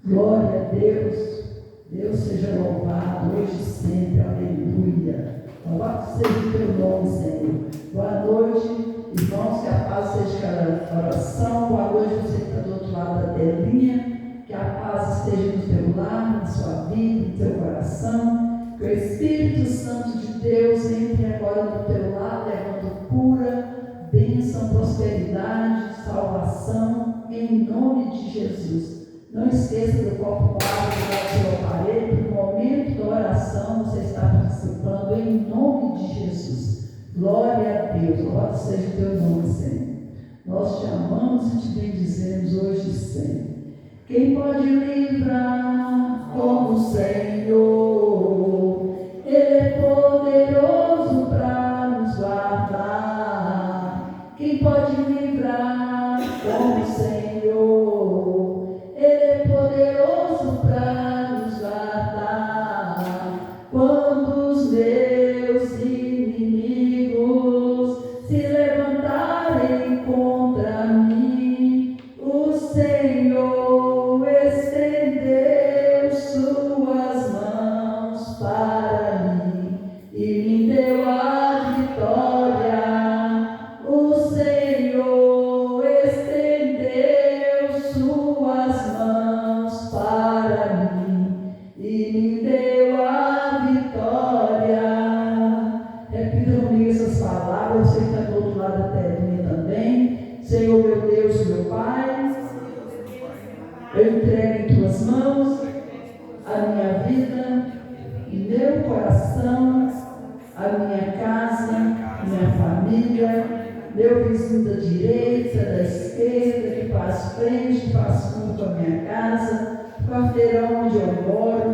Glória a Deus. Deus seja louvado hoje e sempre. Aleluia. Louvado seja o teu nome, Senhor. Boa noite, irmãos. Que a paz seja cada oração. Boa noite, você que está do outro lado da telinha. Que a paz esteja no teu lar, na sua vida, no teu coração. Que o Espírito Santo de Deus entre agora no teu lar, levando cura, bênção, prosperidade, salvação, em nome de Jesus. Não esqueça do copo d'água do seu aparelho. No momento da oração, você está participando em nome de Jesus. Glória a Deus. Louvado seja o teu nome, Senhor. Nós te amamos e te bendizemos hoje e sempre. Quem pode livrar como o Senhor? Ele é poderoso para nos guardar. Quem pode livrar como o Senhor? Ele é poderoso para nos guardar. Quando os meus inimigos se levantarem contra mim, o Senhor estendeu suas mãos para mim e me deu a vitória. O Senhor estendeu suas mãos para mim e me deu a vitória. Repita comigo essas palavras, você que está do outro lado da telinha também. Senhor, meu Deus, meu Pai, eu entrego em tuas mãos a minha vida, meu coração, a minha casa, minha família, meu vizinho da direita, da esquerda, que faz frente, que faz fundo com a minha casa, o quarteirão onde eu moro,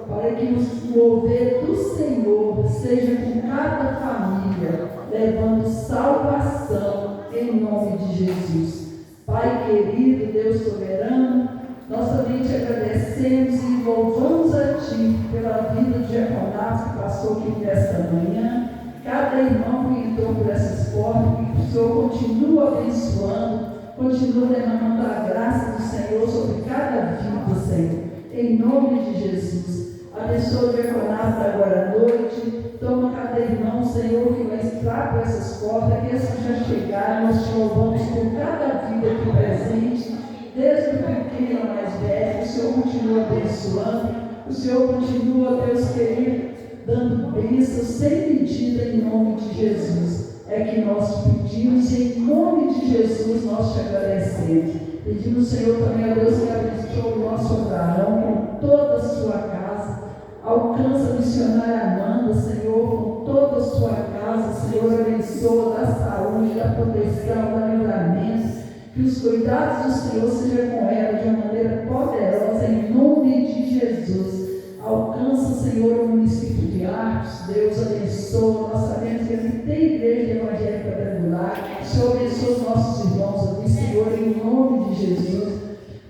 para que o mover do Senhor seja com cada família, levando salvação em nome de Jesus. Pai querido, Deus soberano, nós também te agradecemos e louvamos a Ti pela vida de diaconato que passou aqui nesta manhã, cada irmão que entrou por essas portas, que o Senhor continua abençoando, continua derramando a graça do Senhor sobre cada vida, Senhor, em nome de Jesus. Abençoa o diaconato agora à noite, toma cada irmão, Senhor, que vai entrar por essas portas, aqueles que já chegaram, nós te louvamos por cada vida aqui presente, desde o pequeno ao mais velho. O Senhor continua abençoando, o Senhor continua, Deus querido, dando bênçãos sem medida em nome de Jesus. É que nós pedimos em nome de Jesus, nós te agradecemos. Pedimos, Senhor, também a Deus que abençoe o nosso Abraão com toda a sua casa. Alcança a missionária Amanda, Senhor, com toda a sua casa. Senhor, abençoa da saúde, da proteção, da livramento. Que os cuidados do Senhor sejam com ela de uma maneira poderosa, em nome de Jesus. Alcança, Senhor, o município de Arcos. Deus abençoa. Nós sabemos que aqui tem igreja evangélica quadrangular. O Senhor abençoa os nossos irmãos aqui, Senhor, em nome de Jesus.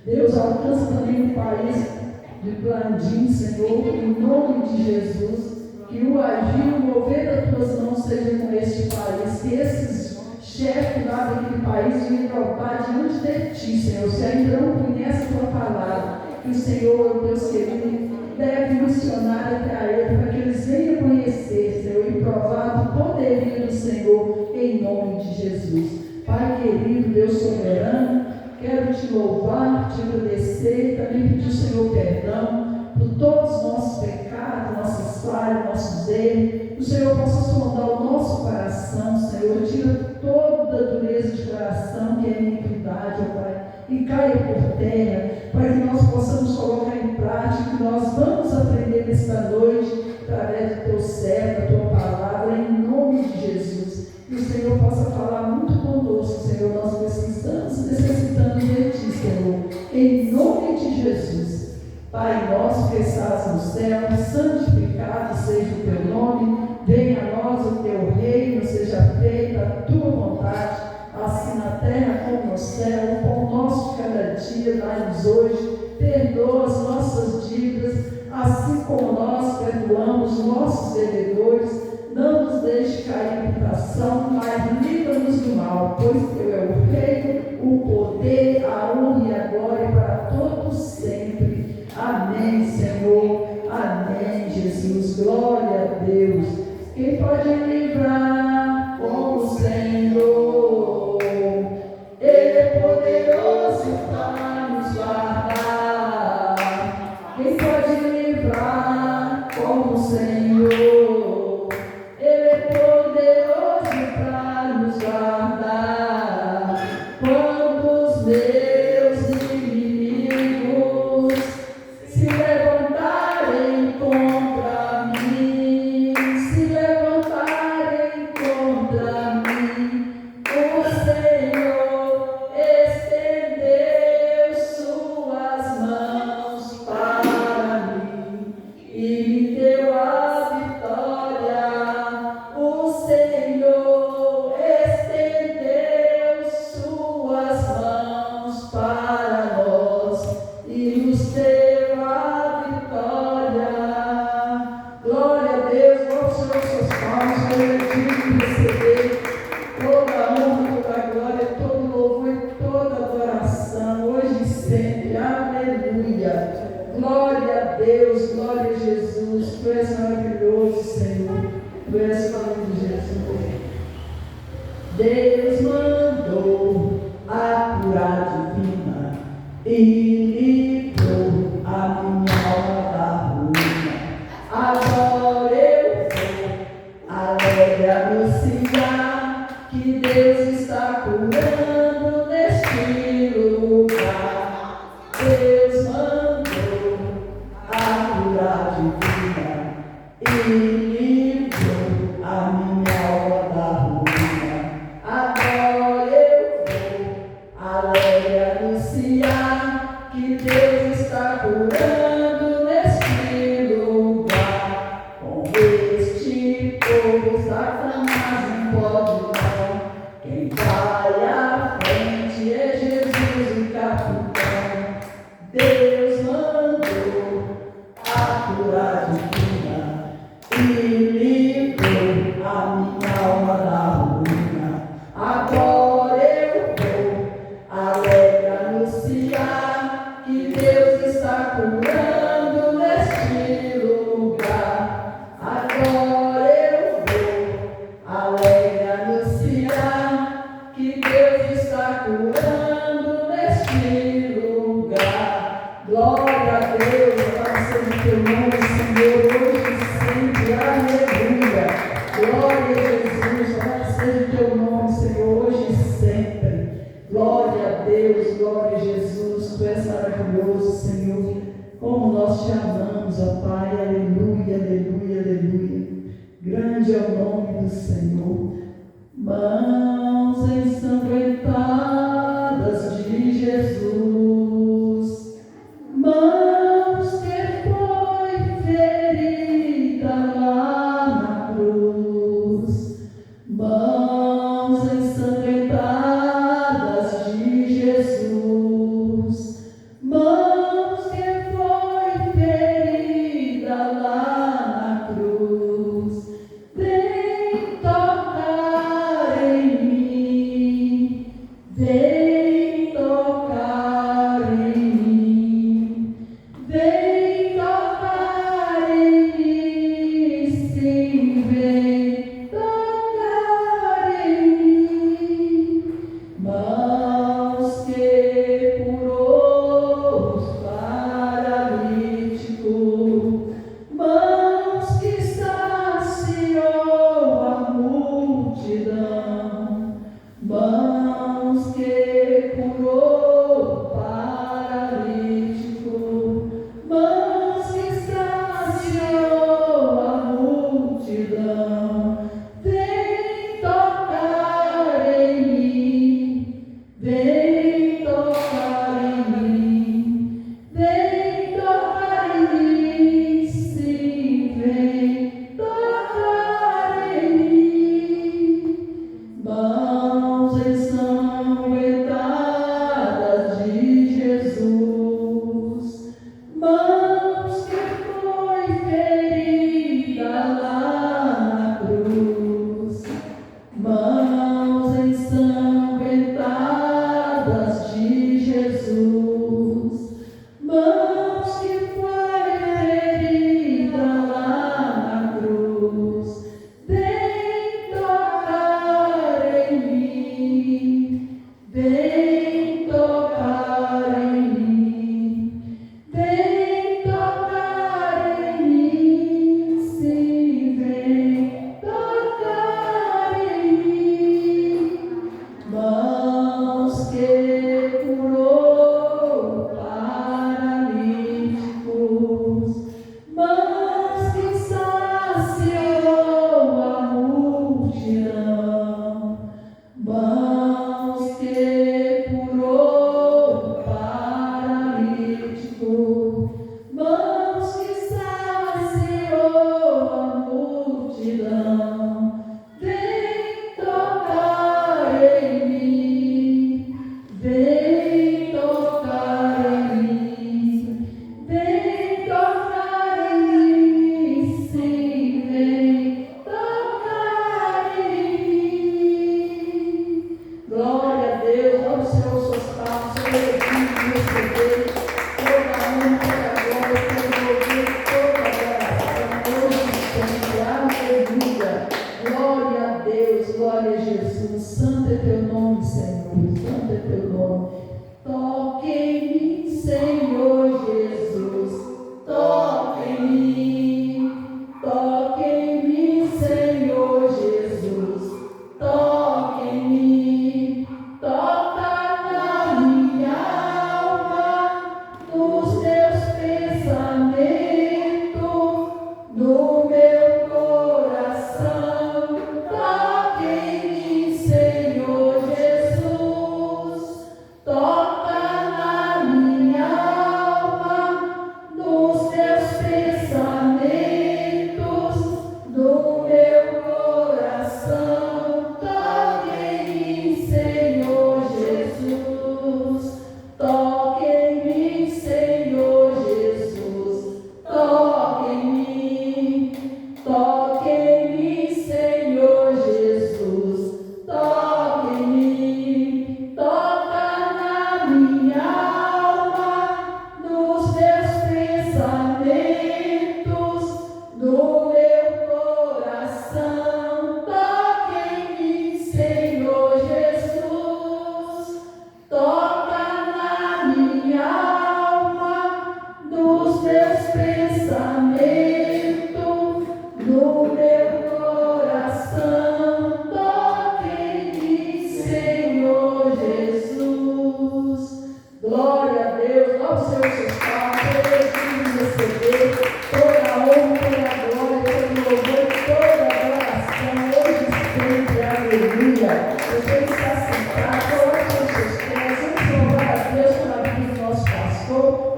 Deus alcança também o país de Plandim, Senhor, em nome de Jesus. Que o agir, o mover das tuas mãos seja com este país. Que esses chefes lá daquele país venham provar diante de ti, Senhor. Se ainda não conhece a tua palavra, que o Senhor, Deus querido, deve missionar até ele, para que eles venham conhecer, Senhor, e provar do poderio do Senhor, em nome de Jesus. Pai querido, Deus soberano, quero te louvar, te agradecer, também pedir ao Senhor perdão por todos os nossos pecados, nossas falhas, nossos erros. Que o Senhor possa sondar o nosso coração, Senhor, tira toda a dureza de coração que é iniquidade, ó Pai, e caia por terra, para que nós possamos colocar em prática, que nós vamos aprender nesta noite, através do teu servo, da tua palavra, em nome de Jesus. Que o Senhor possa falar muito conosco, Senhor, nós necessitando de ti, Senhor, em nome de Jesus. Pai nosso que estás no céu, santificado seja o teu nome, venha a nós o teu reino, seja feita a tua vontade, assim na terra como no céu. O pão nosso de cada dia dá-nos hoje, perdoa as nossas dívidas, assim como nós perdoamos nossos devedores. Não nos deixe cair em tentação, mas livra-nos do mal, pois teu é o reino, o poder, a honra e a glória para todos sempre. Jesus, glória a Deus. Quem pode livrar como o Senhor? Ele é poderoso para nos guardar. Quem pode livrar como o Senhor? Ele é poderoso para nos guardar. Quando os meus inimigos se levantarem contra mim, se levantarem contra mim, o Senhor estendeu suas mãos para mim e me deu a vitória. O Senhor estendeu suas mãos para nós e nos deu a vitória. Glória a Deus, vamos sobre suas palmas, que ele é digno de receber toda a honra, toda a glória, todo louvor e toda adoração, hoje e sempre. Aleluia. Glória a Deus, glória a Jesus. Tu és maravilhoso, Senhor. Tu és falando de Jesus. Deus mandou a cura divina e livrou a minha alma da ruína. Agora eu vou alegre anunciar que Deus está curando neste lugar. Deus mandou a cura divina e livrou a minha alma da ruína. Agora eu vou alegre anunciar que Deus está curando neste lugar. Com este povo Satanás não pode não. Quem vai à frente é Jesus o capitão. Deus mandou a cura divina e livrou a minha alma da ruína. Agora eu vou alegre anunciar que Deus está curando neste lugar. Agora eu vou alegre anunciar que Deus está curando neste lugar. Glória a Deus, louvado seja o teu nome, Senhor, hoje e sempre. Aleluia. Glória a Jesus, louvado seja o teu nome, Senhor, hoje e sempre. Glória a Deus, glória a Jesus. Tu és maravilhoso, Senhor. Como nós te amamos, ó Pai. Aleluia, aleluia, aleluia. Grande é o nome do Senhor. Mãos ensanguentadas de Jesus, mãos que foi ferida lá na cruz, mãos ensanguentadas de Jesus, mãos que foi ferida lá na cruz. Vem tocar em mim, vem tocar em mim, vem tocar em mim, sim, vem tocar em mim. Mãos que curou os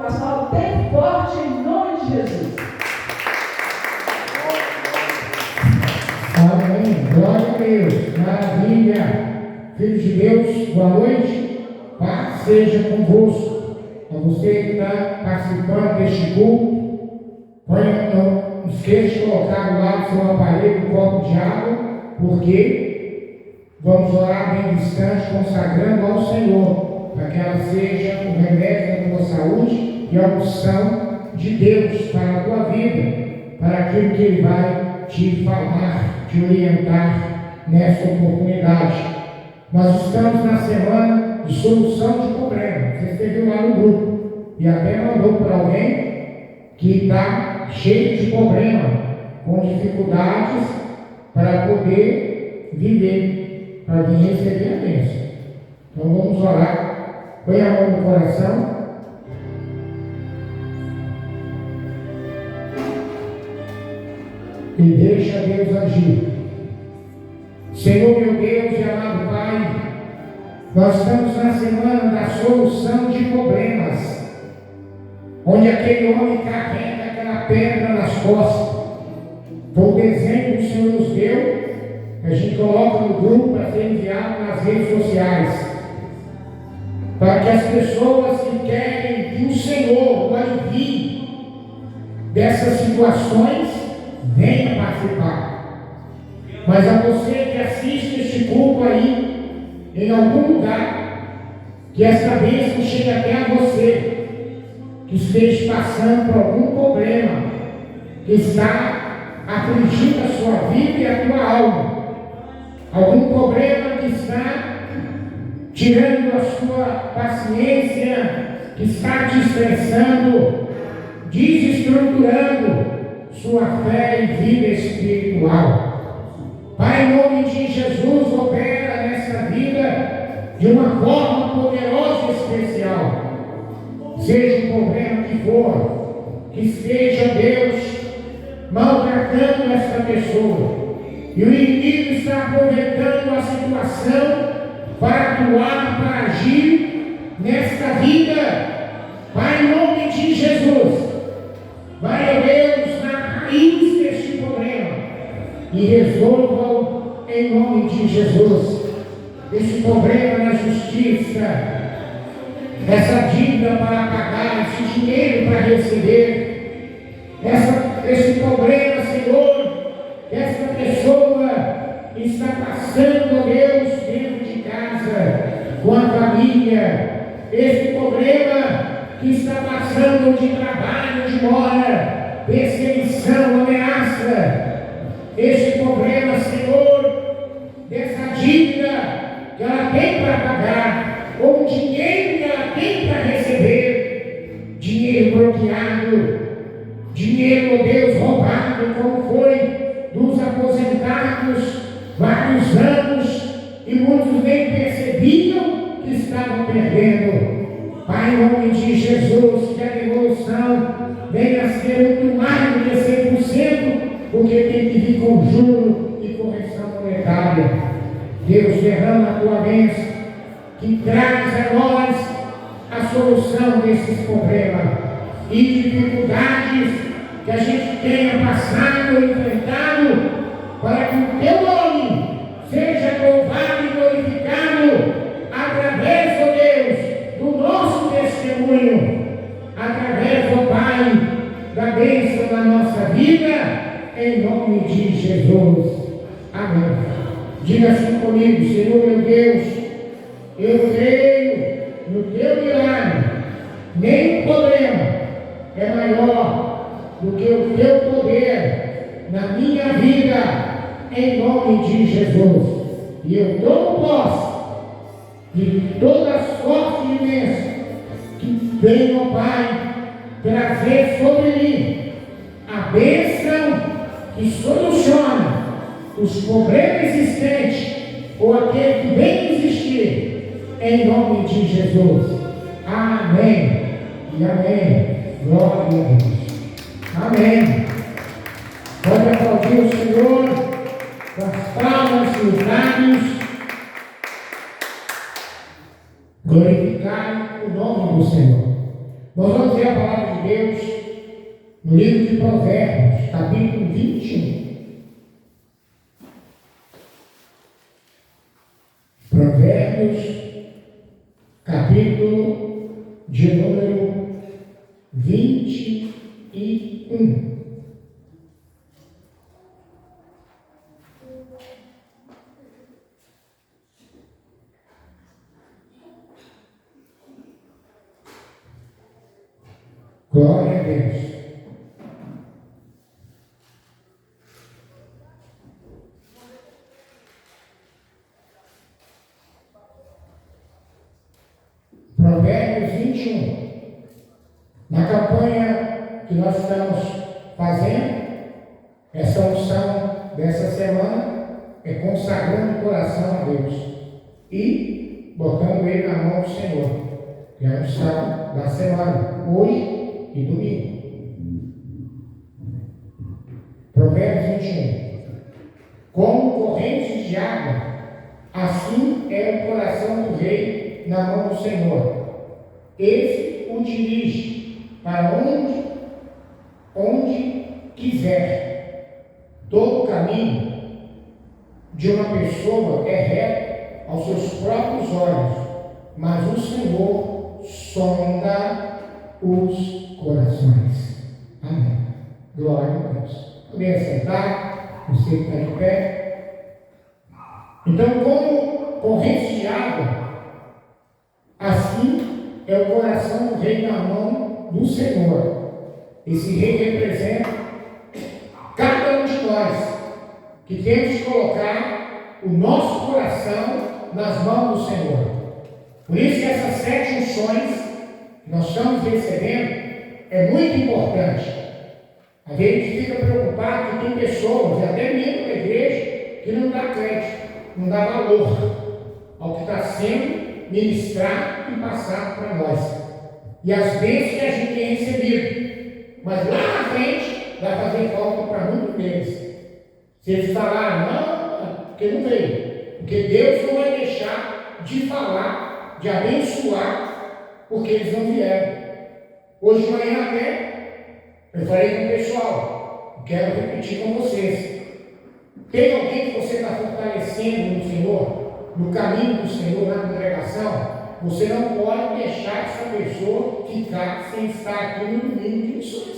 Pastor Paulo, bem forte em nome de Jesus. Amém. Glória a Deus. Maravilha. Filhos de Deus, boa noite. Paz seja convosco. A você que está participando deste culto, não esqueça de colocar do lado do seu aparelho um copo de água, porque vamos orar bem distante, consagrando ao Senhor, para que ela seja o remédio da tua saúde e a unção de Deus para a tua vida, para aquilo que Ele vai te falar, te orientar nessa oportunidade. Nós estamos na semana de solução de problemas. Você escreveu lá no grupo e até mandou para alguém que está cheio de problema, com dificuldades para poder viver, para vir receber a bênção. Então vamos orar. Põe a mão no coração. E deixa Deus agir. Senhor meu Deus e amado Pai, nós estamos na semana da solução de problemas, onde aquele homem carrega aquela pedra nas costas. Foi o desenho que o Senhor nos deu, que a gente coloca no grupo para ser enviado nas redes sociais, para que as pessoas que querem que o Senhor o alivie dessas situações venham participar. Mas a você que assiste este culto aí, em algum lugar, que essa bênção chegue até a você, que esteja passando por algum problema, que está afligindo a sua vida e a tua alma, algum problema que está tirando a sua paciência, que está te estressando, desestruturando sua fé e vida espiritual. Pai, em nome de Jesus, opera nessa vida de uma forma poderosa e especial. Seja o problema que for, que esteja Deus maltratando essa pessoa, e o inimigo está aproveitando a situação para atuar, para agir nesta vida. Pai, em nome de Jesus, vai, ó Deus, na raiz deste problema e resolva em nome de Jesus esse problema na justiça, essa dívida para pagar, esse dinheiro para receber, esse problema, Senhor, que essa pessoa está passando, ó Deus, dentro de casa, com a família, esse problema que está passando de trabalho, onde mora, perseguição, ameaça, esse problema, Senhor, dessa dívida que ela tem para pagar, ou o dinheiro que ela tem para receber, dinheiro bloqueado, dinheiro, Deus, roubado, como foi dos aposentados, vários anos, e muitos nem percebiam que estavam perdendo. Pai, em nome de Jesus, que a devolução venha a ser muito mais do que 100%, porque tem que vir com juro e correção monetária. Deus, derrama a tua bênção, que traz a nós a solução desses problemas e dificuldades que a gente tenha passado ou enfrentado, para que o teu nome seja louvado e glorificado através, ó Deus, do nosso testemunho, através, ó Pai, da bênção da nossa vida, em nome de Jesus. Amém. Diga assim comigo: Senhor meu Deus, eu creio no teu milagre. Nem o problema é maior do que o teu poder na minha vida, em nome de Jesus. E eu tomo posse de toda sorte de bênção que vem, ó Pai, trazer sobre mim a bênção que soluciona os problemas existentes ou aquele que vem existir, em nome de Jesus. Amém e amém. Glória a Deus. Amém. Pode aplaudir o Senhor com as palmas e os lábios. Glorificar o nome do Senhor. Nós vamos ver a palavra de Deus no livro de Provérbios, capítulo 21. Provérbios, capítulo de número 21. Glória a Deus. Provérbios 21. Na campanha que nós estamos fazendo, essa unção dessa semana é consagrando o coração a Deus e botando ele na mão do Senhor, que é a unção da semana, hoje e domingo. Provérbios 21. Como correntes de água, assim é o coração do rei na mão do Senhor. Esse o dirige para onde quiser. Todo o caminho de uma pessoa é reto aos seus próprios olhos, mas o Senhor sonda os corações. Amém. Glória a Deus. Podem sentar, você que está de pé. Então, como corrente de água, assim é o coração do rei na mão do Senhor. Esse rei representa cada um de nós que temos que colocar o nosso coração nas mãos do Senhor. Por isso que essas 7 unções que nós estamos recebendo é muito importante. A gente fica preocupado que tem pessoas, e até mesmo na igreja, que não dá crédito, não dá valor ao que está sendo ministrado e passado para nós. E as bênçãos que a gente tem recebido. Mas lá na frente vai fazer falta para muitos deles. Se eles falarem, não, porque não veio. Porque Deus não vai deixar de falar, de abençoar, porque eles não vieram. Hoje de manhã até, eu falei com o pessoal, quero repetir com vocês. Tem alguém que você está fortalecendo no Senhor, no caminho do Senhor, na congregação? Você não pode deixar essa pessoa ficar sem estar aqui no domingo de missões.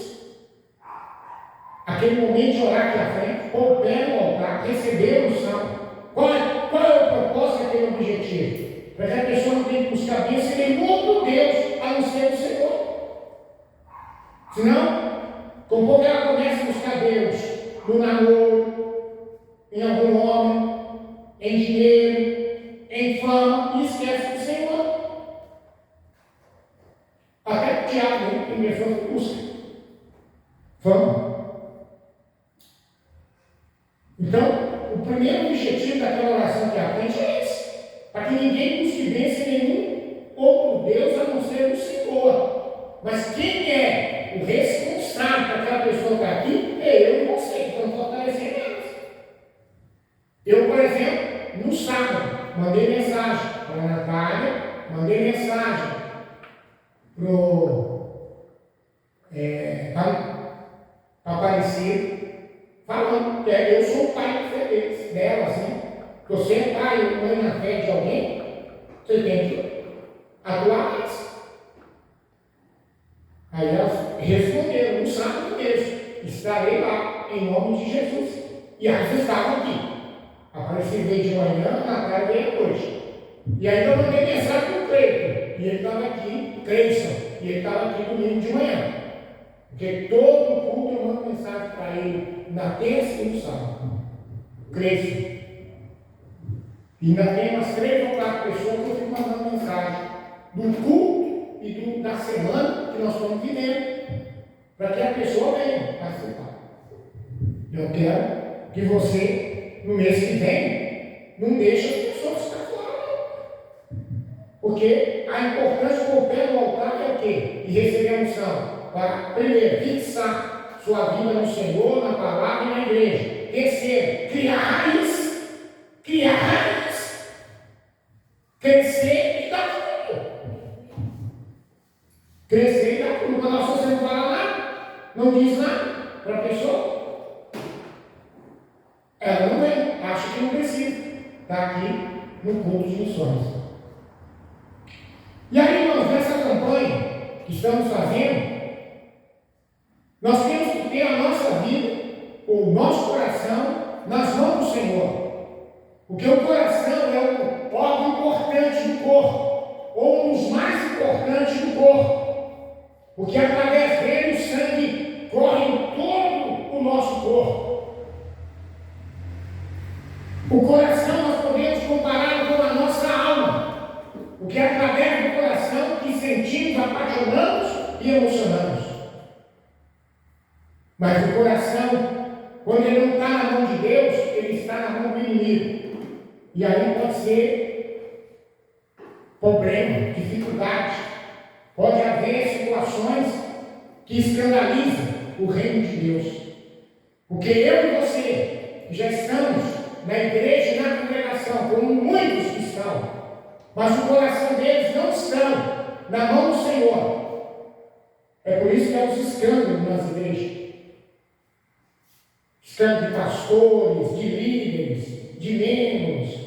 Aquele momento de orar aqui à frente, pôr o pé no altar, receber a unção. Qual é o propósito daquele objetivo? Para que a pessoa não tenha que buscar bênção em nenhum outro Deus, a não ser o Senhor. Senão, com pouco ela começa a buscar Deus no namoro, em algum homem, em dinheiro, em fama, e esquece do Senhor. Até o diabo tem pessoas que buscam fama. Então, o primeiro objetivo daquela oração que à frente é esse: para que ninguém busque bênção em nenhum outro Deus a não ser o Senhor. Mas quem é o responsável para aquela pessoa estar aqui é eu e você, que estamos fortalecendo elas. Eu, por exemplo, no sábado, mandei mensagem para a Natália, mandei mensagem para Aparecido, falando que eu sou o pai dela, assim. Você é pai ou mãe na fé de alguém, você tem que atuar mais. Aí elas responderam, no sábado mesmo, estarei lá, em nome de Jesus. E elas estavam aqui. Apareci veio de manhã, na tarde veio à noite. E aí eu mandei mensagem para o Cleiton, e ele estava aqui, Cleison, e ele estava aqui domingo de manhã. Porque todo culto eu mando mensagem para ele, na terça e no sábado. Cleison. E ainda tem umas 3 ou 4 pessoas que eu fico mandando mensagem do culto e da semana que nós estamos vivendo, para que a pessoa venha participar. Eu quero que você, no mês que vem, não deixe as pessoas ficar fora. Porque a importância de pôr o pé no altar é o quê? E receber a unção. Para, primeiro, fixar sua vida no Senhor, na palavra e na igreja. Terceiro, criar raiz. Crescer e dar fruto. crescer e dar fruto. Mas você não fala nada, não diz nada para a pessoa. Ela não vem, acha que não precisa. Está aqui no culto de missões. E aí, irmãos, nessa campanha que estamos fazendo, nós temos que ter a nossa vida, o nosso coração, nas mãos do Senhor. Porque o coração é um órgão importante do corpo, ou um dos mais importantes do corpo. Porque através dele o sangue corre em todo o nosso corpo. O coração nós podemos comparar com a nossa alma, porque é através do coração que sentimos, apaixonamos e emocionamos. Mas o coração, quando ele não está na mão de Deus, ele está na mão do inimigo. E aí pode ser problema, dificuldade. Pode haver situações que escandalizam o reino de Deus. Porque eu e você, que já estamos na igreja e na congregação, como muitos que estão, mas o coração deles não estão na mão do Senhor. É por isso que há os escândalos nas igrejas. Escândalo de pastores, de líderes, de membros,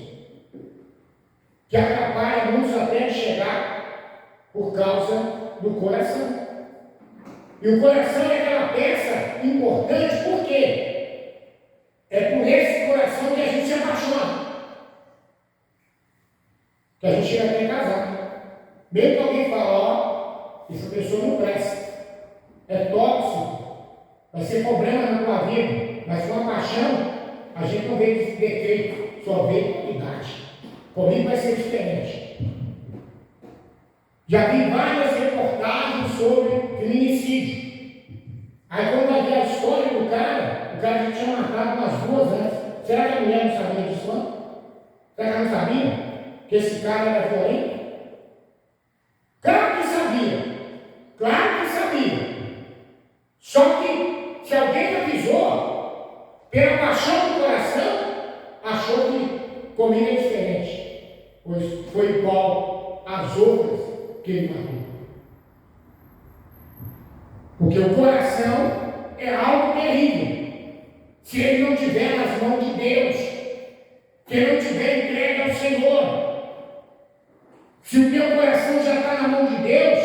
que atrapalham muitos até de chegar por causa do coração. E o coração é aquela peça importante, por quê? É por esse coração que a gente se apaixona, que a gente chega até casar. Mesmo que alguém fale, ó, essa pessoa não presta, é tóxico, vai ser problema na tua vida, mas com a paixão, a gente não vê defeito, só vê qualidade. Comigo vai ser diferente. Já vi várias reportagens sobre feminicídio. Aí quando vai ver a história do cara já tinha matado umas duas antes. Será que a mulher não sabia disso antes? Será que ela não sabia que esse cara era violento? Claro que sabia. Claro que sabia. Só que se alguém avisou, pela paixão do coração, achou que comigo é diferente. Pois foi igual às outras que ele matou. Porque o coração é algo terrível. Se ele não estiver nas mãos de Deus, se ele não estiver entregue ao Senhor, se o teu coração já está na mão de Deus,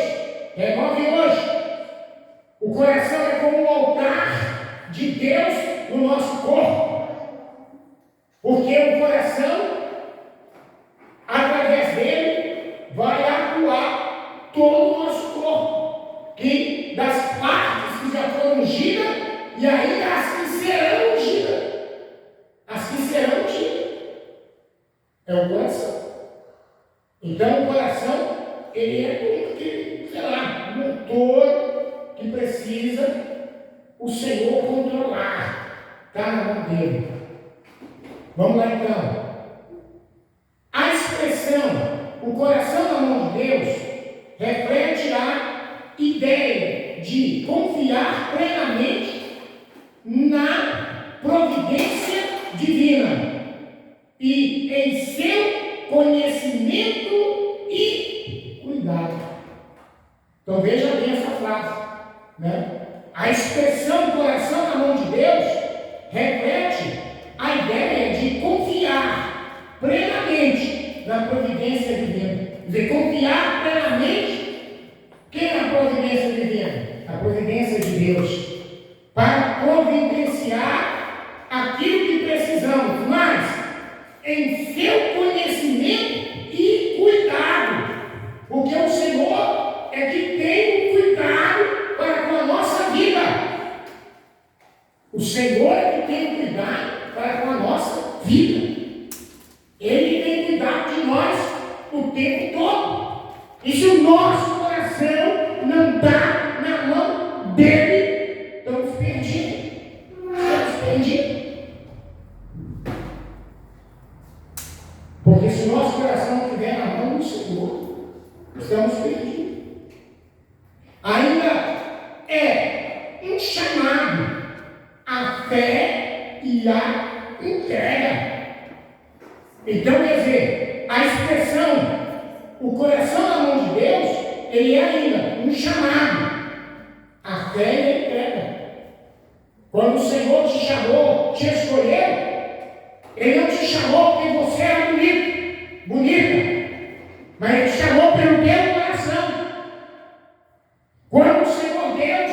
remove hoje. O coração é como um altar de Deus no nosso corpo. Porque o coração, através dele, vai atuar todo o nosso corpo. E das partes que já foram ungidas, e ainda as que serão ungidas. As que serão ungidas. É o coração. Então o coração, ele é como que, sei lá, um motor que precisa o Senhor controlar. Está na mão dele. Vamos lá então. A expressão, o coração na mão de Deus, reflete a ideia de confiar plenamente na providência divina e em seu conhecimento e cuidado. Então veja bem essa frase, né? A expressão do coração na mão de Deus reflete a ideia de confiar plenamente na providência divina. Quer dizer, confiar plenamente quem é a providência divina? A providência de Deus. Para providenciar aquilo que precisamos, mas em seu conhecimento e cuidado. Porque o Senhor é que tem um cuidado para com a nossa vida. O Senhor é que tem um cuidado para com a nossa vida. Ele tem cuidado de nós o tempo todo. E se o nosso coração não está na mão dele, estamos perdidos. Estamos perdidos. Porque se o nosso coração não estiver na mão do Senhor, estamos perdidos. Ainda é um chamado à fé e à entrega. Então, quer dizer, a expressão, o coração na mão de Deus, ele é ainda um chamado. A fé e a entrega. Quando o Senhor te chamou, te escolheu, Ele não te chamou porque você era bonito, bonita, mas Ele te chamou pelo teu coração. Quando o Senhor Deus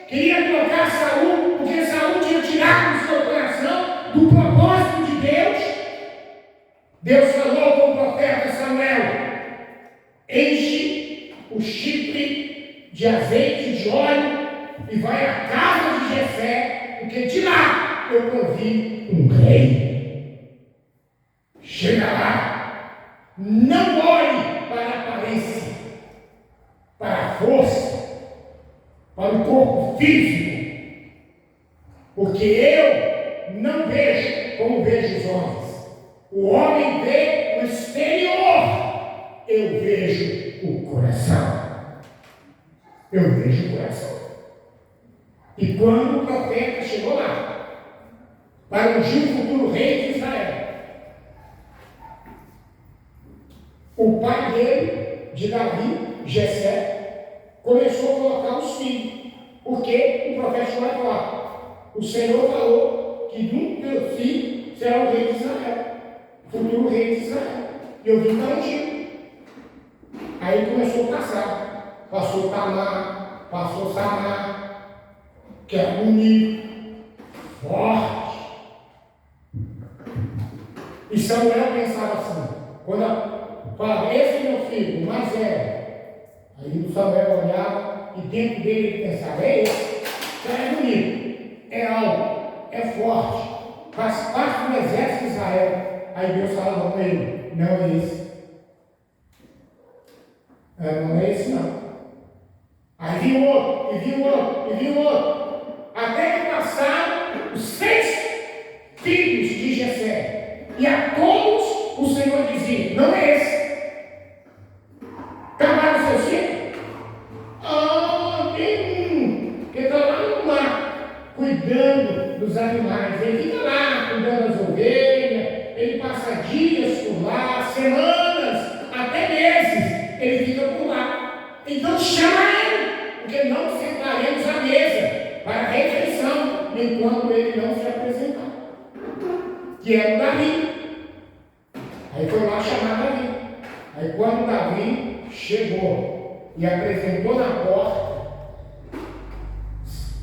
queria trocar Saul, porque Saul tinha tirado do seu coração do propósito de Deus, Deus falou com o profeta Samuel: enche o chifre de azeite de óleo e vai à casa de Jessé, porque de lá eu provi um rei. Chega lá, não olhe para a aparência, para a força, para o corpo físico, porque eu não vejo como vejo os homens. O homem vê o exterior, eu vejo o coração. Eu vejo o coração. E quando o profeta chegou lá, para ungir o futuro rei de Israel, o pai dele, de Davi, Jessé, começou a colocar os filhos, porque o profeta chegou e falou: o Senhor falou que um teu filho será o rei de Israel, futuro rei de Israel. E eu vim para ungir. Aí começou a passar. Passou Tamar, passou Samar, que é bonito, forte. E Samuel pensava assim, quando falava: esse é meu filho, o mais velho. Aí o Samuel olhava e dentro dele ele pensava: é esse, é bonito, é alto, é forte, faz parte do exército de Israel. Aí Deus falava com ele: não é esse. Não é esse não. Aí viu outro, e viu outro, e viu outro. Até que passaram os 6 filhos de Jessé. E a todos o Senhor dizia: não é esse. Acabaram seus filhos? Tem um que está lá no mar, cuidando dos animais. Ele fica lá, cuidando das ovelhas. Ele passa dias por lá, semanas, até meses. Ele fica por lá. Então chama ele, porque não sentaremos à mesa para a refeição enquanto ele não se apresentar. Que era o Davi. Aí foi lá chamar Davi. Aí quando Davi chegou e apresentou na porta,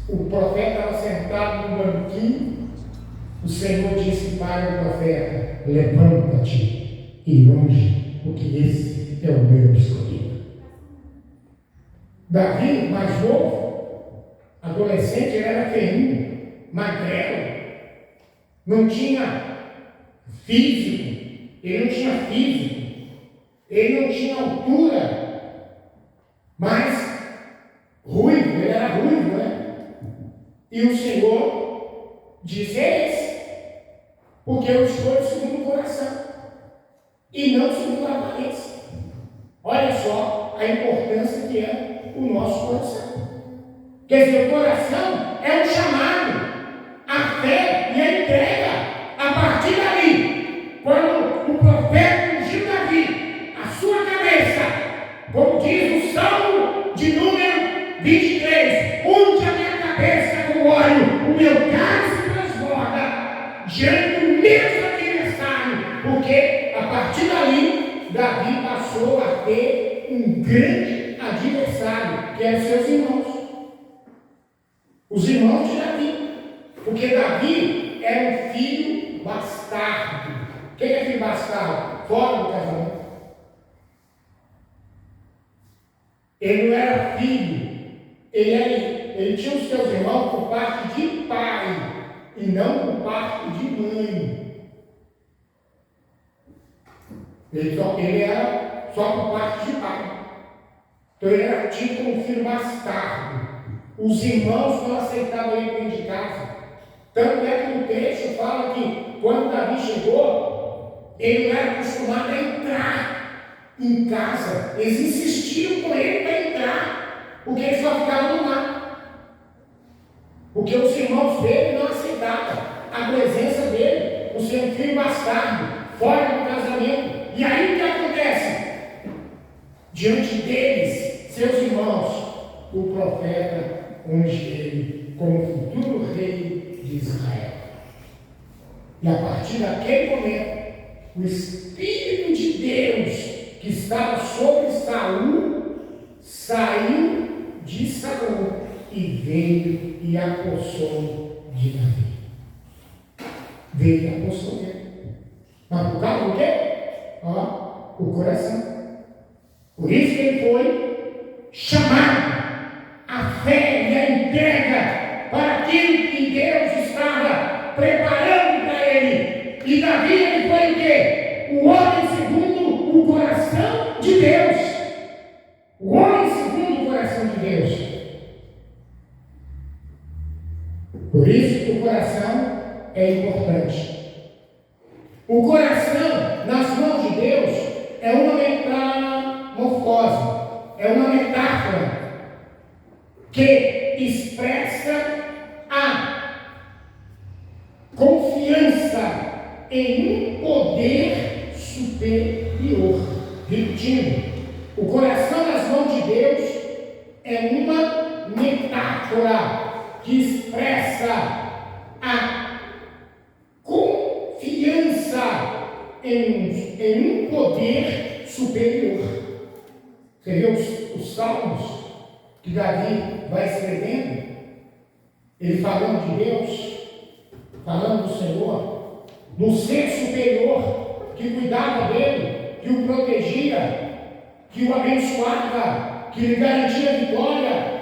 o profeta estava sentado no banquinho. O Senhor disse para o profeta: levanta-te e unge, porque esse é o meu escolhido. Davi, mais novo, adolescente, ele era feinho, magrelo, não tinha físico, ele não tinha altura, mas ruivo, ele era ruivo, né? E o Senhor disse: é esse, porque eu escolho segundo o coração e não segundo a aparência. Olha só a importância que é o nosso coração. Quer dizer, o coração é o chamado, a fé e a entrega. A partir dali, quando o profeta ungiu Davi, a sua cabeça, como diz o Salmo de número 23, unge a minha cabeça com óleo, o meu cálice transborda diante do meu adversário, porque a partir dali, Davi passou a ter um grande adversário, que eram seus irmãos. Os irmãos de Davi. Porque Davi era um filho bastardo. Quem é filho bastardo? Fora do casamento. Ele não era filho. Ele tinha os seus irmãos por parte de pai e não por parte de mãe. Ele era só por parte de pai. Então ele era tido como filho bastardo. Os irmãos não aceitavam ele dentro de casa. Tanto é que no texto fala que quando Davi chegou, ele não era acostumado a entrar em casa. Eles insistiam com ele para entrar, porque ele só ficava no mar. Porque os irmãos dele não aceitavam a presença dele, o seu filho bastardo, fora do casamento. E aí o que acontece? Diante deles, seus irmãos, o profeta unge ele como futuro rei de Israel. E a partir daquele momento, o Espírito de Deus que estava sobre Saul saiu de Saul e veio e apossou de Davi. Veio e apossou dele. Mas por causa do quê? Ó, o coração. Por isso que ele foi chamado a fé e a entrega para aquilo que Deus estava preparando para ele. E Davi, ele foi o quê? O homem segundo o coração de Deus. O homem segundo o coração de Deus. Por isso que o coração é importante. O coração nas mãos de Deus é uma metamorfose, é uma metáfora que expressa a confiança em um poder superior. Repetindo, o coração nas mãos de Deus é uma metáfora que expressa a confiança em um poder superior. Você vê os salmos que Davi vai escrevendo, ele falando de Deus, falando do Senhor, do ser superior que cuidava dele, que o protegia, que o abençoava, que lhe garantia vitória.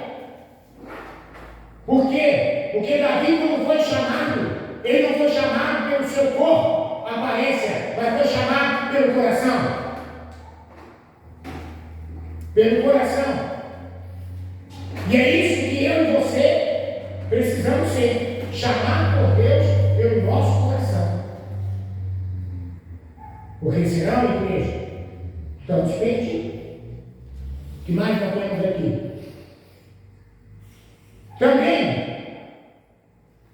Por quê? Porque Davi, quando foi chamado, ele não foi chamado pelo seu corpo, aparência, mas foi chamado pelo coração. Pelo coração. E é isso que eu e você precisamos ser, chamado por Deus pelo nosso coração. Porque senão, igreja, estamos perdidos. O que mais nós temos aqui? Também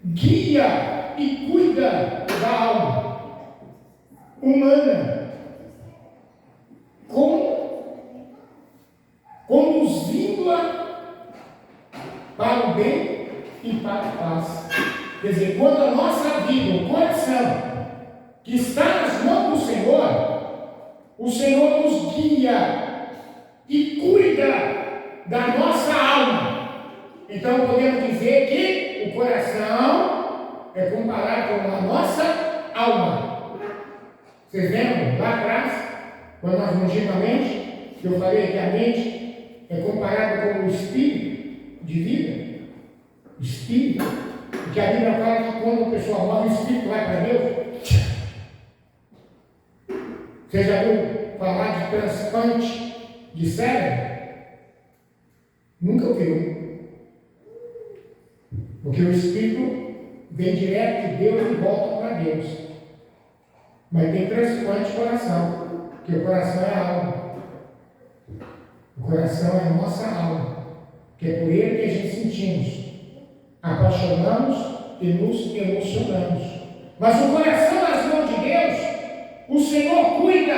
guia e cuida da alma humana, conduzindo-a para o bem e para a paz. Quer dizer, quando a nossa vida, o coração, que está nas mãos do Senhor, o Senhor nos guia e cuida da nossa alma. Então podemos dizer que o coração é comparado com a nossa alma. Vocês lembram lá atrás, quando nós ungimos a mente, que eu falei que a mente é comparada com o espírito de vida? Espírito. Porque a Bíblia fala que quando a pessoa morre, o espírito vai para Deus. Você já ouviu falar de transplante de cérebro? Nunca ouviu. Porque o Espírito vem direto de Deus e volta para Deus. Mas tem transplante de coração, porque o coração é a alma. O coração é a nossa alma, que é por ele que a gente sentimos, apaixonamos e nos emocionamos. Mas o coração nas mãos de Deus, o Senhor cuida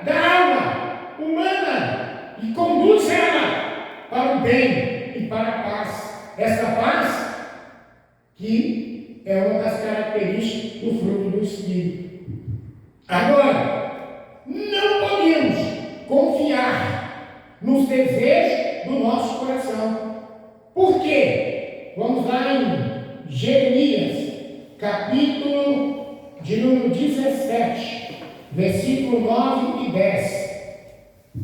da alma humana e conduz ela para o bem e para a paz. Essa paz que é uma das características do fruto do Espírito. Agora, não podemos confiar nos desejos do nosso coração. Por quê? Vamos lá em Jeremias, capítulo de número 17, versículo 9 e 10.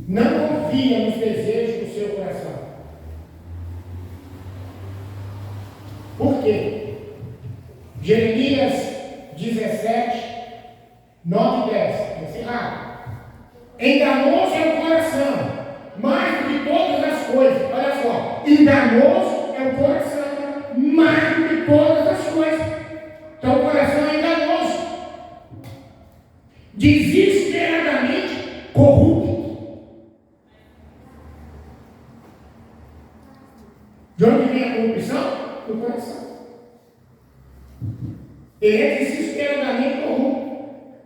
Não confia nos desejos do seu coração. Por quê? Jeremias 17, 9 e 10. Vou encerrar. Enganoso é o coração, mais do que todas as coisas. Olha só, enganoso é o coração, mais do que todas as coisas. Então o coração é enganoso, desesperadamente corrupto. De onde vem a corrupção? Do coração. Ele é desesperadamente corrupto.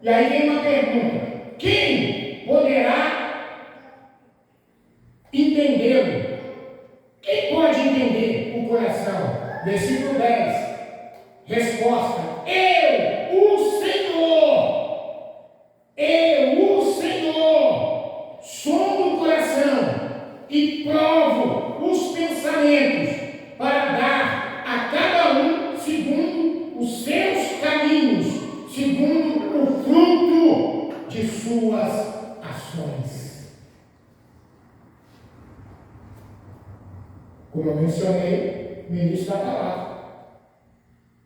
E aí vem uma pergunta: quem poderá entendê-lo? Quem pode Versículo 10. Resposta: eu, o Senhor, sondo o coração e provo os pensamentos para dar a cada um segundo os seus caminhos, segundo o fruto de suas ações. Como eu mencionei no início da palavra,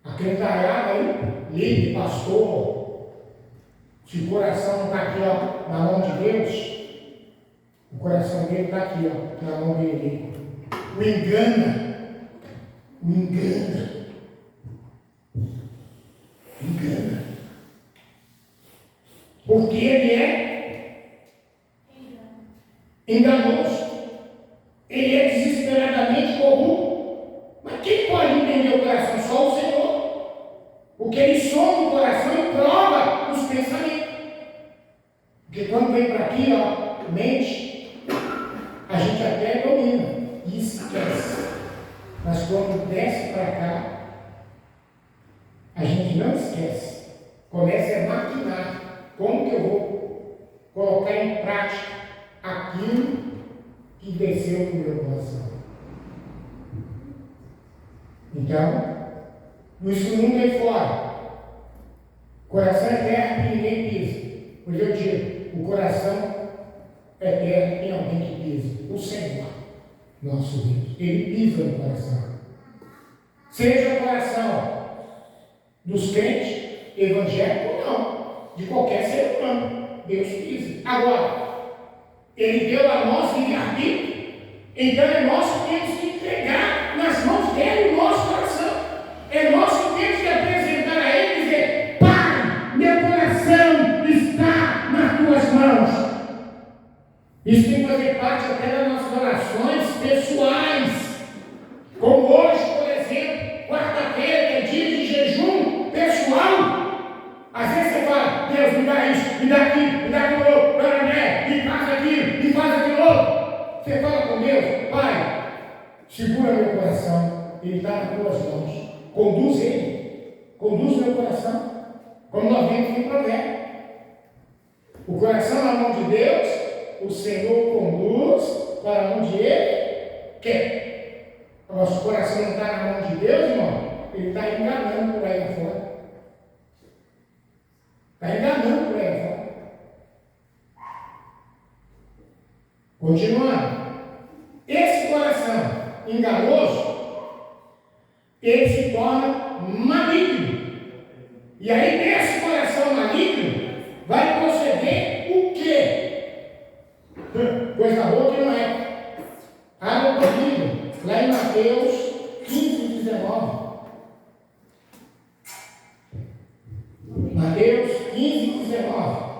aquele caiado aí, líder, pastor, se o coração não está aqui, ó, na mão de Deus, o coração dele está aqui, ó, na mão dele. O engana. Porque ele é enganoso. Ele é desesperadamente corrupto. Mas quem pode entender o coração? Só o Senhor. Porque ele sonda o coração e prova os pensamentos. Porque quando vem para aqui, ó, mente, a gente até domina e esquece. Mas quando desce para cá, a gente não esquece. Começa a maquinar. Como que eu vou colocar em prática aquilo que desceu do meu coração? Então, no mundo aí fora, coração é terra que ninguém pisa. Pois eu digo, o coração é terra que tem alguém que pisa. O Senhor, nosso Deus, Ele pisa no coração. Seja o coração dos crentes, evangélicos ou não, de qualquer ser humano, Deus pisa. Agora, Ele deu a nós livre-arbítrio, então é nós que temos que entregar nas mãos dele o nosso coração. É nós que temos que apresentar a Ele e dizer: Pai, meu coração está nas tuas mãos. Isso tem que fazer parte até das nossas orações pessoais. Como hoje, por exemplo, quarta-feira, que é dia de jejum pessoal. Às vezes você fala: Deus, me dá isso, me dá aquilo, me dá aquilo outro, me faz aquilo, me faz aquilo outro. Você fala com Deus: Pai, segura meu coração, Ele está nas tuas mãos. Conduz Ele, conduz meu coração, como nós vemos no provérbio. O coração na mão de Deus, o Senhor conduz para onde Ele quer. O nosso coração não está na mão de Deus, irmão, Ele está enganando por aí fora. Está enganando por aí fora. Continuando. Esse coração enganoso, ele se torna maligno. E aí, nesse coração maligno, vai proceder o quê? Coisa boa que não é. Abra o livro, lá em Mateus 15, 19. Mateus 15, 19.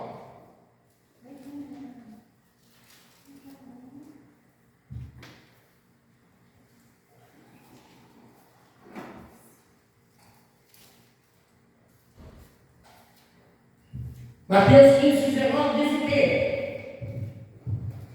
Mateus 15, 19 diz o quê?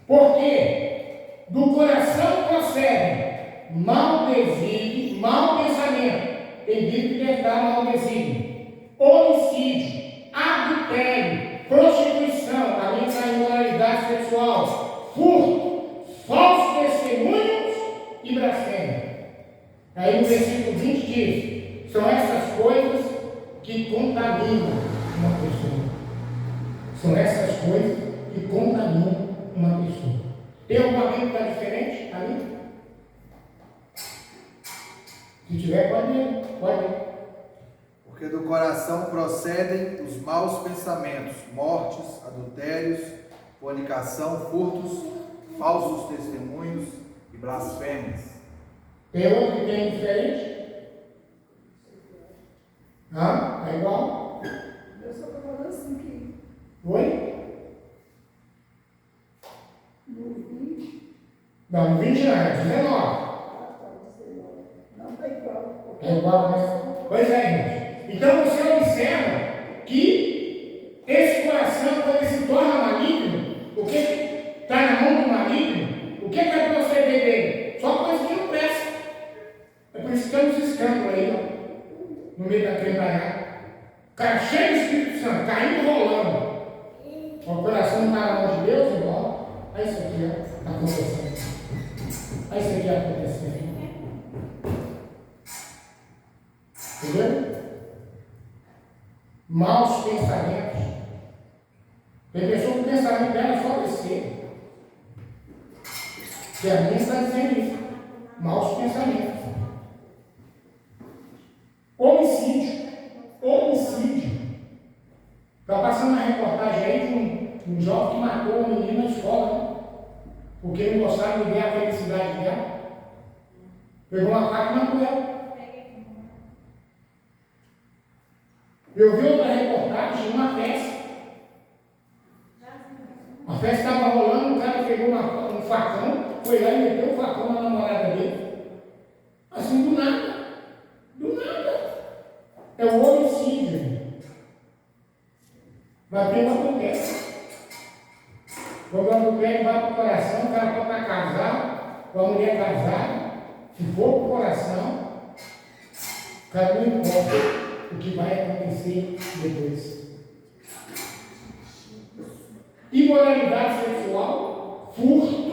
Porque do coração procede mau desígnio, mau pensamento. Tem dito que deve dar mau desígnio, homicídio, adultério, prostituição, além da imoralidade sexual, furto, falsos testemunhos e blasfêmia. Aí no versículo 20 diz: são essas coisas que contaminam uma pessoa. São essas coisas que contaminam uma pessoa. Tem alguma coisa que está diferente ali? Se tiver, pode ir. Porque do coração procedem os maus pensamentos, mortes, adultérios, fornicação, furtos, falsos testemunhos e blasfêmias. Tem outro que tem diferente? É igual? Eu só estou falando assim que Oi? no 20, Não, no 20 não, é 19. não está igual. É igual, né? Pois é, gente. Então você observa que esse coração, quando ele se torna maligno, o que está na mão do maligno, o que vai proceder dele? Só coisa que não presta. É por isso tem uns escândalos aí, ó. No meio da crendaiada. O cara cheio do Espírito Santo, caindo rolando. O coração não está na mão de Deus, igual. Aí isso aqui, ó, está acontecendo. Aí isso aqui acontecendo. Entendeu? Maus pensamentos. Tem pessoa que o pensamento dela é só descer. Que a minha está dizendo isso. Maus pensamentos. Homicídio. Homicídio. Está passando uma reportagem aí de um jovem que matou uma menina na escola, né? Porque não gostava de ver a felicidade dela. Pegou uma faca e matou ela. Eu vi outra reportagem de uma festa. A festa estava rolando, o cara pegou um facão, foi lá e meteu o facão na namorada dele. Assim, do nada. Do nada. É o homicídio. Vai ter uma acontece. Quando a mulher vai para o coração, o cara pode estar casado, com a mulher casada, se for para o coração, o cara não importa o que vai acontecer depois. Imoralidade sexual, furtos,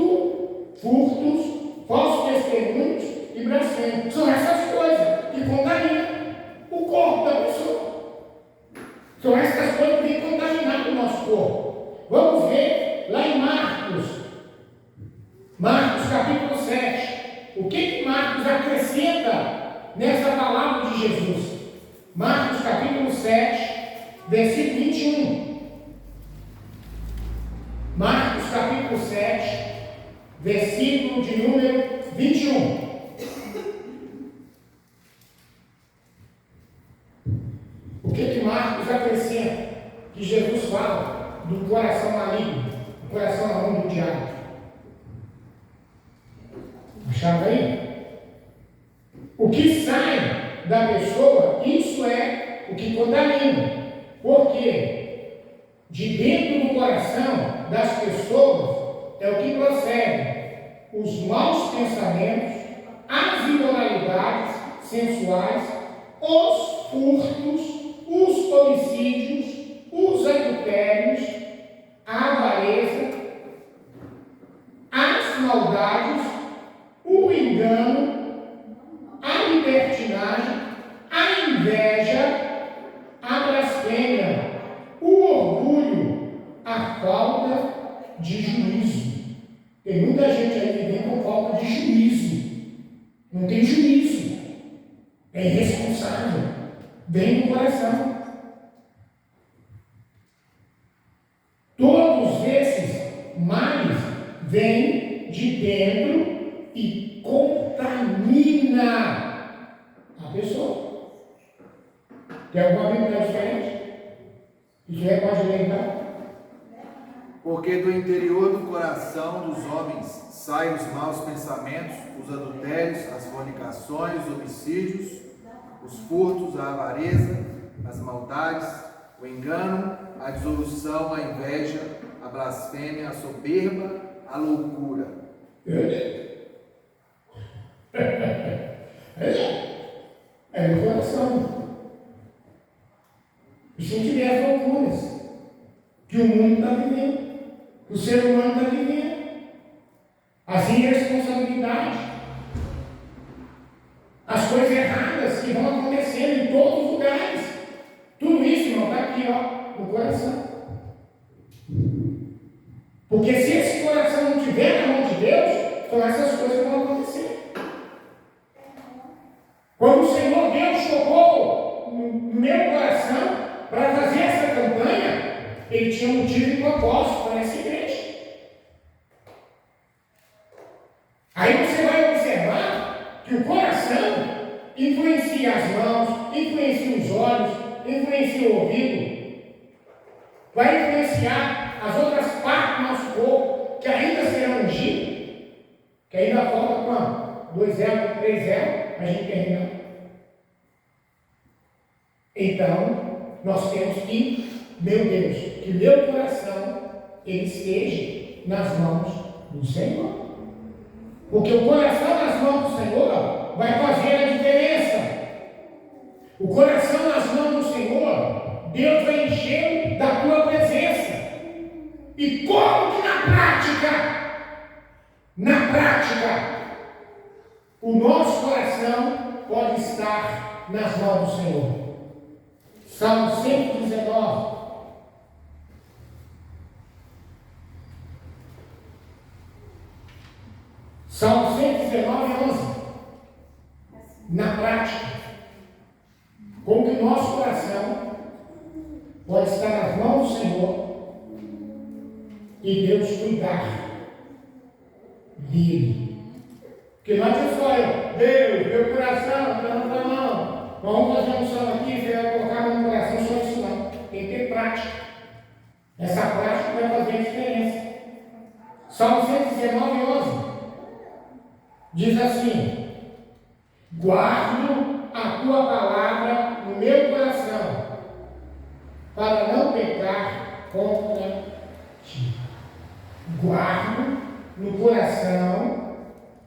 falsos testemunhos e blasfêmia. São essas coisas que contaminam o corpo da pessoa. São essas coisas que vêm contaminar o nosso corpo. Vamos ver lá em Marcos capítulo 7. O que Marcos acrescenta nessa palavra de Jesus? Marcos capítulo 7, versículo 21. Marcos capítulo 7, versículo de número 21. O que Marcos acrescenta? Que Jesus fala do coração maligno, do coração na mão do diabo. Acharam aí? O que sai da pessoa, isso é o que contamina. Porque de dentro do coração das pessoas é o que procede os maus pensamentos, as imoralidades sensuais, os furtos, os homicídios, os adultérios, a avareza, as maldades, o engano, a libertinagem, a inveja, a blasfêmia, o orgulho, a falta de juízo. Tem muita gente aí que vem com falta de juízo. Não tem juízo. É irresponsável. Vem no coração. Todos esses males vêm de dentro e contamina a pessoa. Tem alguma Bíblia diferente? Isso é pode lembrar? Porque do interior do coração dos homens saem os maus pensamentos, os adultérios, as fornicações, os homicídios, os furtos, a avareza, as maldades, o engano, a dissolução, a inveja, a blasfêmia, a soberba, a loucura. É no coração. E se tiver as loucuras que o mundo está vivendo, que o ser humano está vivendo, as irresponsabilidades, as coisas erradas que vão acontecendo em todos os lugares, tudo isso, irmão, está aqui, ó, no coração. Porque se esse coração não estiver na mão de Deus, então essas coisas vão acontecer. Quando o Senhor Deus tocou no meu coração para fazer essa campanha, Ele tinha um motivo e propósito para essa igreja. Aí você vai observar que o coração influencia as mãos, influencia os olhos, influencia o ouvido, vai influenciar as outras partes do nosso corpo, que ainda serão ungidas, que ainda falta quanto? 2 elos, 3 elos, a gente termina. Então, nós temos que, meu Deus, que meu coração ele esteja nas mãos do Senhor. Porque o coração nas mãos do Senhor vai fazer a diferença. coração nas mãos do Senhor, Deus vai encher da tua presença. E como que na prática, o nosso coração pode estar nas mãos do Senhor? Salmo 119. Salmo 119, 11. Na prática, como que o nosso coração pode estar nas mãos do Senhor e Deus cuidar dele. Porque não adianta só Deus, meu coração, está na tua mão. Vamos fazer um salmo aqui, você vai colocar no meu coração, só isso não. Tem que ter prática. Essa prática vai fazer a diferença. Salmo 119, 11. Diz assim: guardo a tua palavra no meu coração, para não pecar contra ti. Guardo no coração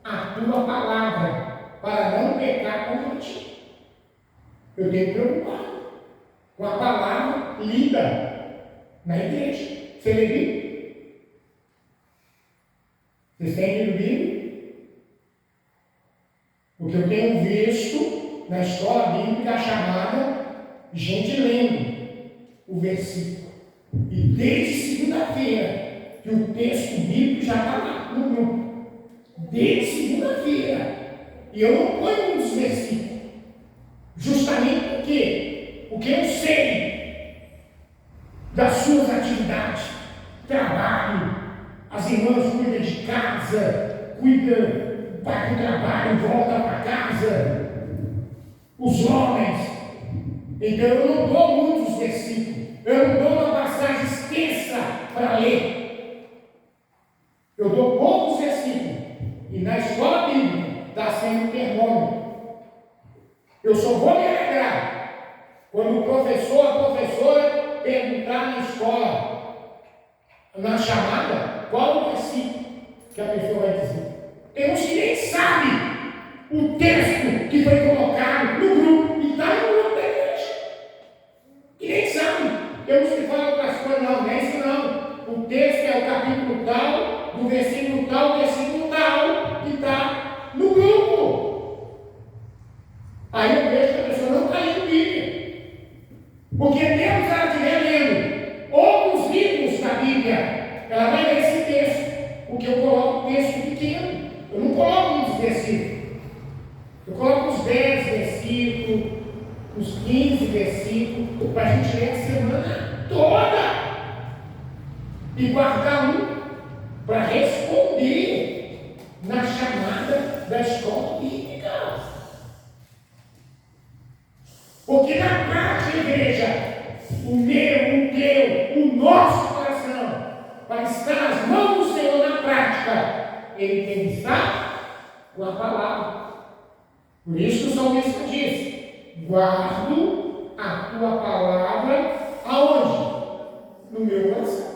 a tua palavra, para não pecar contra ti. Eu tenho que preocupar com a palavra lida na igreja. Você lê Bíblia? Vocês têm lido Bíblia? Porque eu tenho visto na escola bíblica chamada gente lendo o versículo. E desde segunda-feira, que o texto bíblico já está lá no grupo. Desde segunda-feira. E eu não ponho muitos versículos. Justamente porque eu sei das suas atividades, trabalho, as irmãs cuidam de casa, vai para o trabalho, volta para casa, os homens. Então eu não dou muitos versículos, eu não dou uma passagem extensa para ler. Eu dou poucos versículos. E na escola bíblica está sendo termômetro. Eu só vou me alegrar quando o professor, a professora perguntar na escola, na chamada, qual o versículo que a pessoa vai dizer. Temos que nem sabe o texto que foi colocado no grupo e está no grupo da igreja. Que nem sabe. Temos que falar outras coisas, não é isso não. O texto é o capítulo tal, do versículo tal, que está no grupo. Aí eu vejo que a pessoa não está lendo Bíblia. Porque Deus ela estiver lendo outros livros da Bíblia, ela vai ler esse texto. Porque eu coloco o texto pequeno. Eu não coloco muitos versículos. Eu coloco os 10 versículos, os 15 versículos, para a gente ler a semana toda. E guardar um para responder na chamada da escola bíblica. Porque na prática, igreja, o meu, o teu, o nosso coração, para estar nas mãos do Senhor na prática, ele tem que estar com a palavra. Por isso o salmista diz: guardo a tua palavra aonde? No meu coração.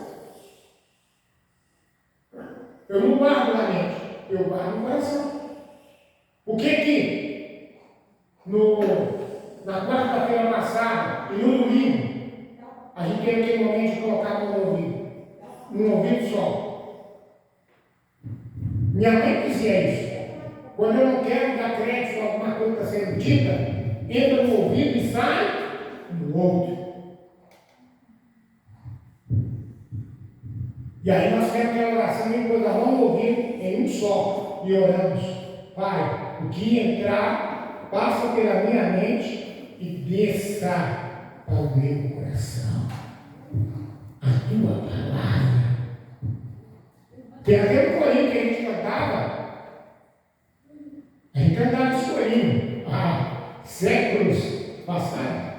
Eu não guardo na mente, eu guardo no coração. O que na quarta-feira passada e no domingo, a gente teve aquele momento de colocar num ouvido só. Minha mãe dizia isso. Quando eu não quero dar crédito a alguma coisa que está sendo dita, entra no ouvido e sai no outro. E aí nós temos aquela oração e depois nós vamos ouvir em um só e oramos: Pai, o que entrar, passa pela minha mente e desça para o meu coração a tua palavra. Tem até um corinho que a gente cantava. A gente cantava esse corinho séculos passados.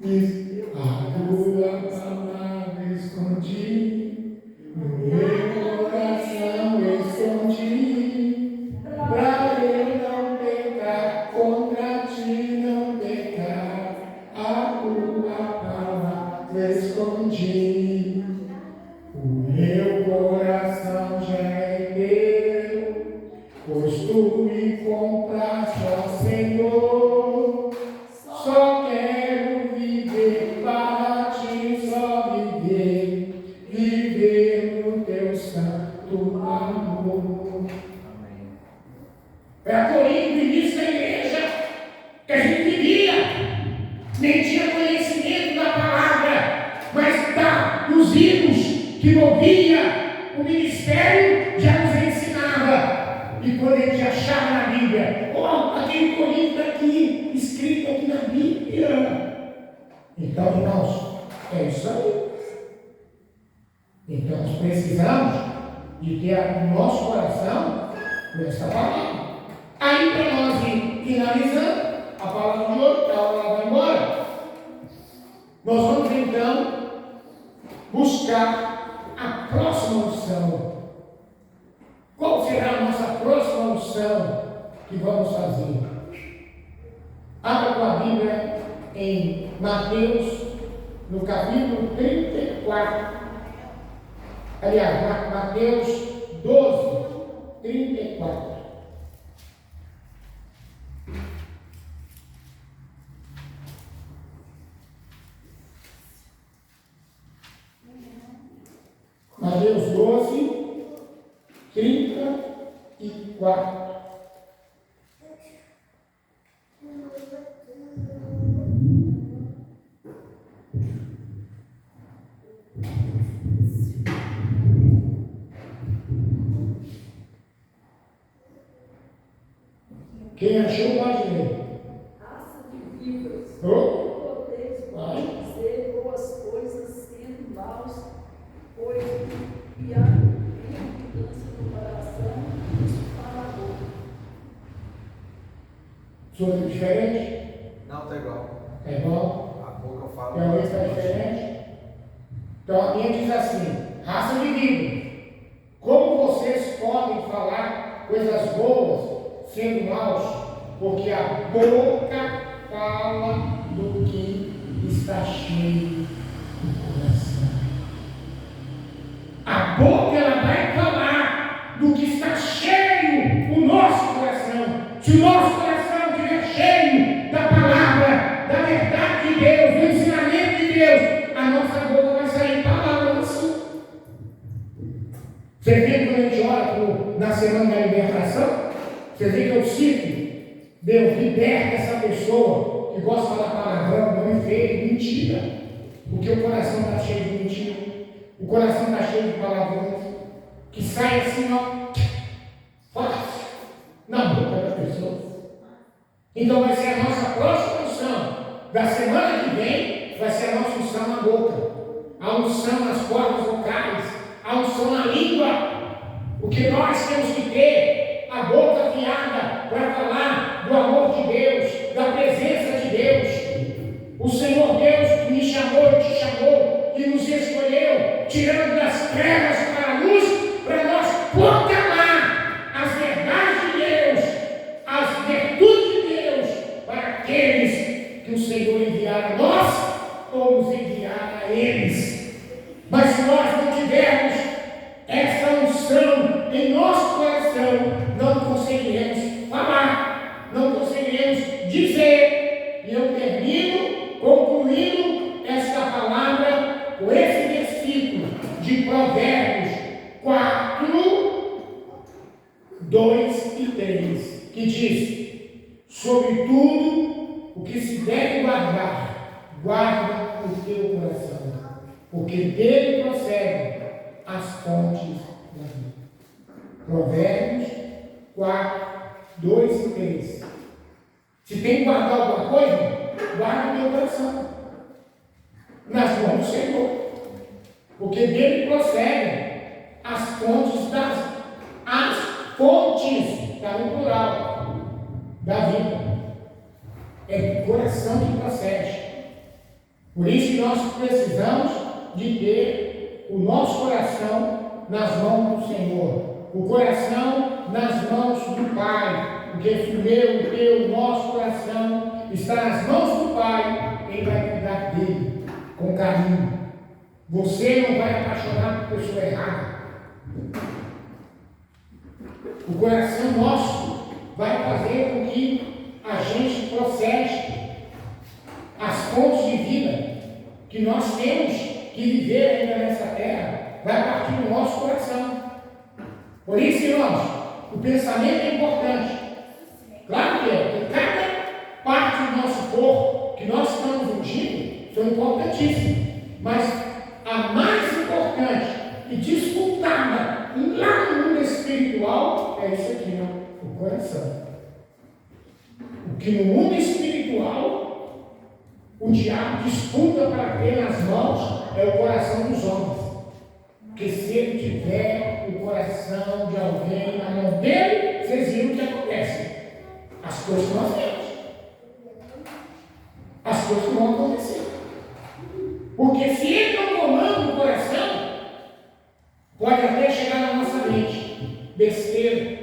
Isso. A tua palavra escondi, no meu coração escondi, para eu não pecar, contra ti não pecar. A tua palavra escondi, o meu coração já é teu, pois tu tu me compraste, ó Senhor. Só quero viver para ti, só viver no teu santo amor. Amém. É a Corinto, no início da igreja, que a gente vivia, nem tinha conhecimento da palavra, mas dos hinos que movia o ministério já nos ensinava. E quando a gente achava na Bíblia, aquele Corinto está aqui, escrito aqui na Bíblia. Então, irmãos, é isso aí. Então, nós precisamos de ter no nosso coração essa palavra. Aí, para nós ir finalizando, a palavra de hoje, a hora vai embora. Nós vamos então buscar a próxima unção. Qual será a nossa próxima unção que vamos fazer? Abra com a Bíblia em Mateus, no capítulo 34. Aliás, Mateus 12, 34. Mateus 12, 34. Quem achou, pode ler. Raça de víboras, Oh. podeis Vai. dizer boas coisas sendo maus, pois e há mudança no coração, isso fala a boca. Sua é diferente? Não, tá igual. É igual? A boca eu falo. Tem alguém que está diferente? Então a minha diz assim: raça de víboras, como vocês podem falar coisas boas sendo maus? Porque a boca fala do que está cheio do coração. A boca ela vai falar do que está cheio o nosso coração. Se o nosso coração estiver cheio da palavra, da verdade de Deus, do ensinamento de Deus, a nossa boca vai sair palavras assim. Você vê quando a gente ora na semana da libertação, você vê que eu cito: Deus, liberta essa pessoa que gosta de falar palavrão, nome feio, mentira. Porque o coração está cheio de mentira. O coração está cheio de palavrões. Que sai assim, ó, fácil, na boca da pessoa. Então vai ser a nossa próxima unção. Da semana que vem, vai ser a nossa unção na boca. A unção nas cordas vocais. A unção na língua. Porque nós temos que ter a boca afiada para falar do amor de Deus, da presença de Deus. O Senhor Deus que me chamou e te chamou, que nos escolheu, tirando das trevas para a luz, para nós proclamar as verdades de Deus, as virtudes de Deus, para aqueles que o Senhor enviar a nós ou nos enviar a eles. Mas se nós não tivermos essa unção em nosso coração, não conseguiremos falar, não conseguiremos dizer. E eu termino concluindo esta palavra com esse versículo de Provérbios 4, 2 e 3, que diz: sobre tudo o que se deve guardar, guarda o teu coração, porque dele procedem as fontes da vida. Provérbios 4, 2 e 3. Se tem que guardar alguma coisa, guarda o teu coração nas mãos do Senhor, porque dele procedem as fontes está no plural, da vida. É do coração que procede. Por isso que nós precisamos de ter o nosso coração nas mãos do Senhor, o coração nas mãos do Pai, porque o meu, o teu, o nosso coração está nas mãos do Pai. Ele vai cuidar dele com carinho. Você não vai apaixonar por pessoa errada. O coração nosso que nós temos que viver ainda nessa terra vai partir do nosso coração. Por isso, irmãos, o pensamento é importante. Claro que é, porque cada parte do nosso corpo que nós estamos ungindo são importantíssimas. Mas a mais importante e disputada lá no mundo espiritual é isso aqui, ó, o coração. O que no mundo espiritual o diabo disputa para ter nas mãos é o coração dos homens. Porque se ele tiver o coração de alguém na mão dele, vocês viram o que acontece. As coisas que nós temos. As coisas que vão acontecer. Porque se ele não comanda o coração, pode até chegar na nossa mente besteira.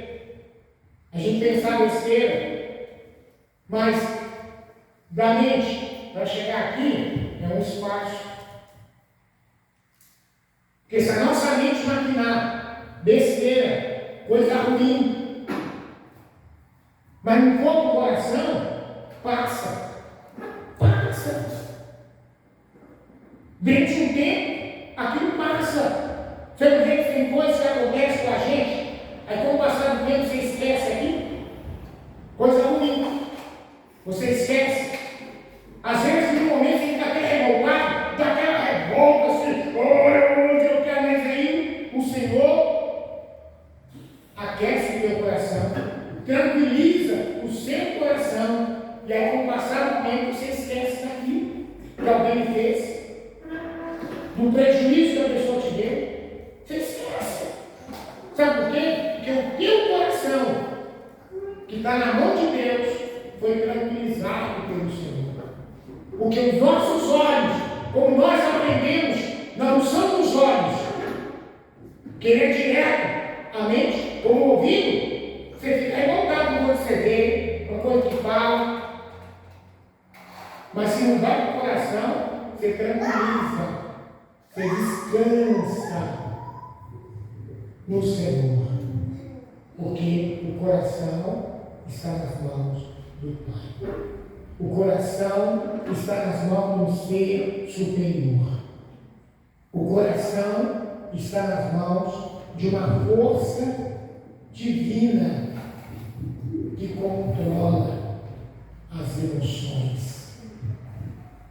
A gente pensar besteira. Mas da mente para chegar aqui é um espaço. Porque se a nossa mente maquinar besteira, coisa ruim, mas não for o coração, passa. Dentro de um tempo, aquilo passa. Você não vê que tem coisas que acontecem com a gente, aí com o passar do tempo você esquece aqui, coisa ruim. Você esquece. Às vezes, no momento, você fica até revoltado, dá aquela revolta assim, hoje eu quero, mas aí o Senhor aquece o teu coração, tranquiliza o seu coração, e aí, com o passar do tempo, você esquece daquilo que alguém fez, do prejuízo que a pessoa te deu, você esquece. Sabe por quê? Porque o teu coração, que está na mão de Deus, foi tranquilizado pelo Senhor. Porque os nossos olhos, como nós aprendemos, não são os olhos, que ele é direto, a mente, como o ouvido, você fica revoltado quando você vê uma coisa que fala, mas se não vai para o coração, você tranquiliza, você descansa no Senhor, porque o coração está nas mãos do Pai. O coração está nas mãos do ser superior. O coração está nas mãos de uma força divina que controla as emoções.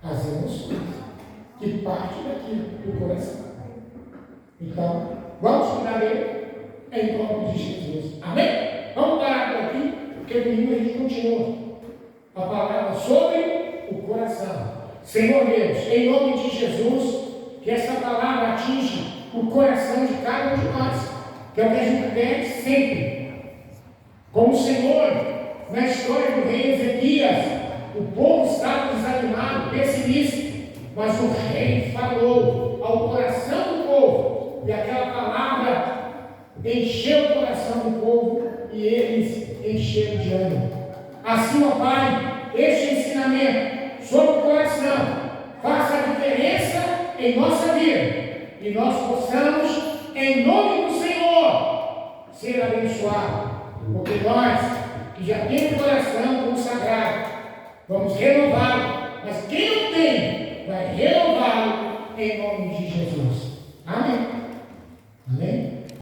As emoções que partem daqui do coração. Então, vamos cuidar dele em nome de Jesus. Amém? Vamos parar por aqui, porque domingo a gente continua a palavra sobre o coração. Senhor Deus, em nome de Jesus, que essa palavra atinge o coração de cada um de nós, que é o que a gente pede sempre. Como o Senhor, na história do rei Ezequias, o povo estava desanimado, pessimista, mas o rei falou ao coração do povo, e aquela palavra encheu o coração do povo, e eles encheram de ânimo. Assim, ó Pai, este ensinamento sobre o coração faça a diferença em nossa vida, e nós possamos, em nome do Senhor, ser abençoados, porque nós, que já temos o coração consagrado, vamos renová-lo, mas quem não tem, vai renová-lo em nome de Jesus.